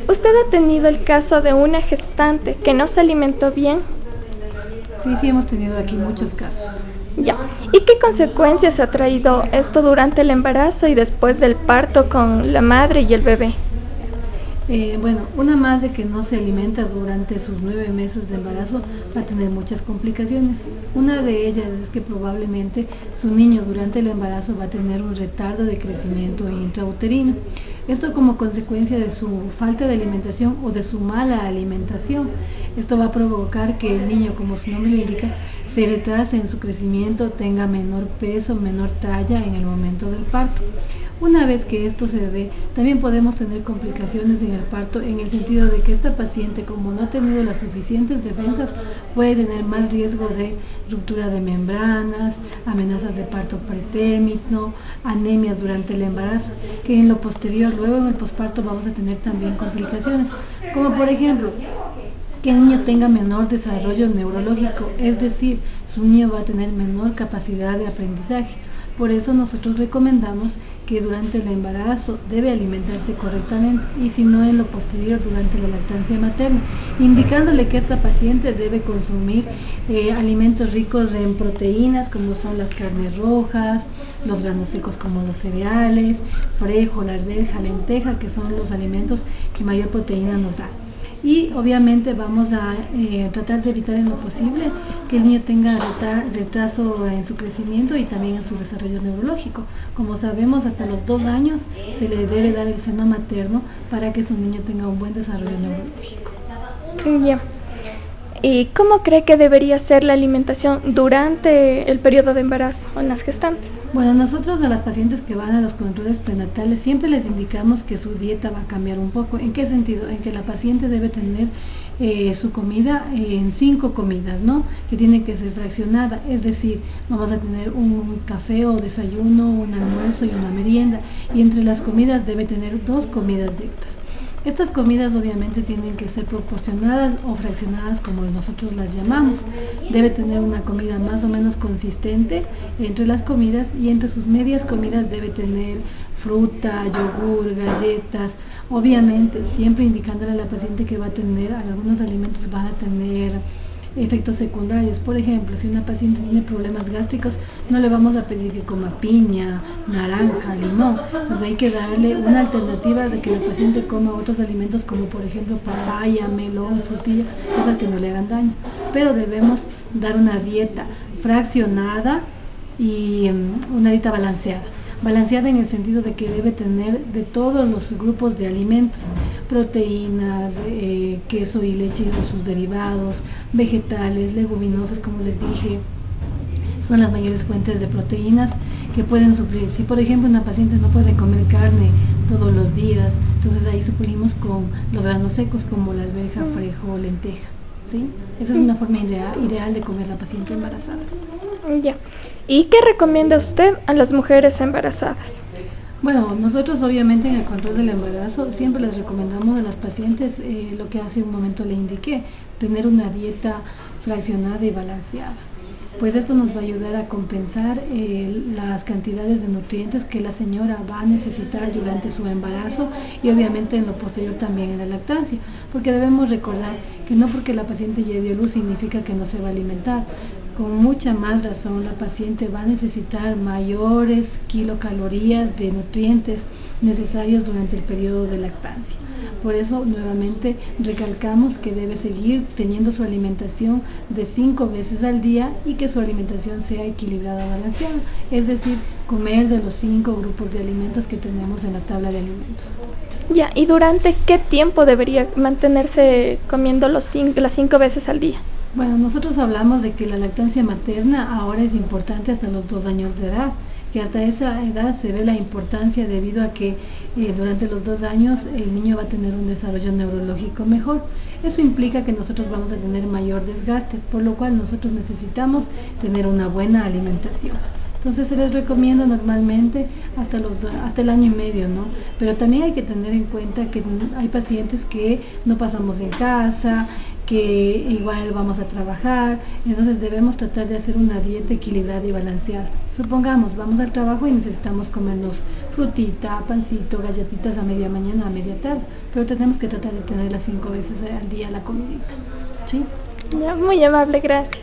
¿Usted ha tenido el caso de una gestante que no se alimentó bien? Sí, hemos tenido aquí muchos casos. Ya. ¿Y qué consecuencias ha traído esto durante el embarazo y después del parto con la madre y el bebé? Bueno, una madre que no se alimenta durante sus 9 meses de embarazo va a tener muchas complicaciones. Una de ellas es que probablemente su niño durante el embarazo va a tener un retardo de crecimiento intrauterino. Esto como consecuencia de su falta de alimentación o de su mala alimentación. Esto va a provocar que el niño, como su nombre le indica, se retrase en su crecimiento, tenga menor peso, menor talla en el momento del parto. Una vez que esto se dé, también podemos tener complicaciones en el parto en el sentido de que esta paciente, como no ha tenido las suficientes defensas, puede tener más riesgo de ruptura de membranas, amenazas de parto pretérmino, anemias durante el embarazo, que en lo posterior, luego en el posparto, vamos a tener también complicaciones, como por ejemplo, que el niño tenga menor desarrollo neurológico, es decir, su niño va a tener menor capacidad de aprendizaje. Por eso nosotros recomendamos que durante el embarazo debe alimentarse correctamente y si no en lo posterior durante la lactancia materna, indicándole que esta paciente debe consumir alimentos ricos en proteínas como son las carnes rojas, los granos secos como los cereales, frijol, la arveja, lenteja, que son los alimentos que mayor proteína nos dan. Y obviamente vamos a tratar de evitar en lo posible que el niño tenga retraso en su crecimiento y también en su desarrollo neurológico. Como sabemos, hasta los 2 años se le debe dar el seno materno para que su niño tenga un buen desarrollo neurológico. Ya. ¿Y cómo cree que debería ser la alimentación durante el periodo de embarazo en las gestantes? Bueno, nosotros a las pacientes que van a los controles prenatales siempre les indicamos que su dieta va a cambiar un poco. ¿En qué sentido? En que la paciente debe tener su comida en 5 comidas, ¿no? Que tiene que ser fraccionada, es decir, vamos a tener un café o desayuno, un almuerzo y una merienda, y entre las comidas debe tener 2 comidas extras. Estas comidas obviamente tienen que ser proporcionadas o fraccionadas como nosotros las llamamos. Debe tener una comida más o menos consistente entre las comidas y entre sus medias comidas debe tener fruta, yogur, galletas. Obviamente siempre indicándole a la paciente que va a tener, algunos alimentos van a tener efectos secundarios. Por ejemplo, si una paciente tiene problemas gástricos, no le vamos a pedir que coma piña, naranja, limón. Entonces hay que darle una alternativa de que la paciente coma otros alimentos como por ejemplo papaya, melón, frutilla, cosas que no le hagan daño. Pero debemos dar una dieta fraccionada y una dieta balanceada en el sentido de que debe tener de todos los grupos de alimentos, proteínas, queso y leche y sus derivados, vegetales, leguminosas, como les dije, son las mayores fuentes de proteínas que pueden suplir. Si por ejemplo una paciente no puede comer carne todos los días, entonces ahí suplimos con los granos secos como la arveja, frijol, lenteja. ¿Sí? Esa es una forma ideal de comer la paciente embarazada. Ya. ¿Y qué recomienda usted a las mujeres embarazadas? Bueno, nosotros obviamente en el control del embarazo siempre les recomendamos a las pacientes lo que hace un momento le indiqué, tener una dieta fraccionada y balanceada. Pues esto nos va a ayudar a compensar las cantidades de nutrientes que la señora va a necesitar durante su embarazo y obviamente en lo posterior también en la lactancia, porque debemos recordar que no porque la paciente ya dio luz significa que no se va a alimentar. Con mucha más razón la paciente va a necesitar mayores kilocalorías de nutrientes necesarios durante el periodo de lactancia. Por eso nuevamente recalcamos que debe seguir teniendo su alimentación de 5 veces al día y que su alimentación sea equilibrada o balanceada, es decir, comer de los 5 grupos de alimentos que tenemos en la tabla de alimentos. Ya, ¿y durante qué tiempo debería mantenerse comiendo las 5 veces al día? Bueno, nosotros hablamos de que la lactancia materna ahora es importante hasta los 2 años de edad, que hasta esa edad se ve la importancia debido a que durante los 2 años el niño va a tener un desarrollo neurológico mejor. Eso implica que nosotros vamos a tener mayor desgaste, por lo cual nosotros necesitamos tener una buena alimentación. Entonces se les recomienda normalmente hasta el año y medio, ¿no? Pero también hay que tener en cuenta que hay pacientes que no pasamos en casa, que igual vamos a trabajar, entonces debemos tratar de hacer una dieta equilibrada y balanceada. Supongamos, vamos al trabajo y necesitamos comernos frutita, pancito, galletitas a media mañana, a media tarde, pero tenemos que tratar de tenerlas 5 veces al día la comidita, ¿sí? Ya, muy amable, gracias.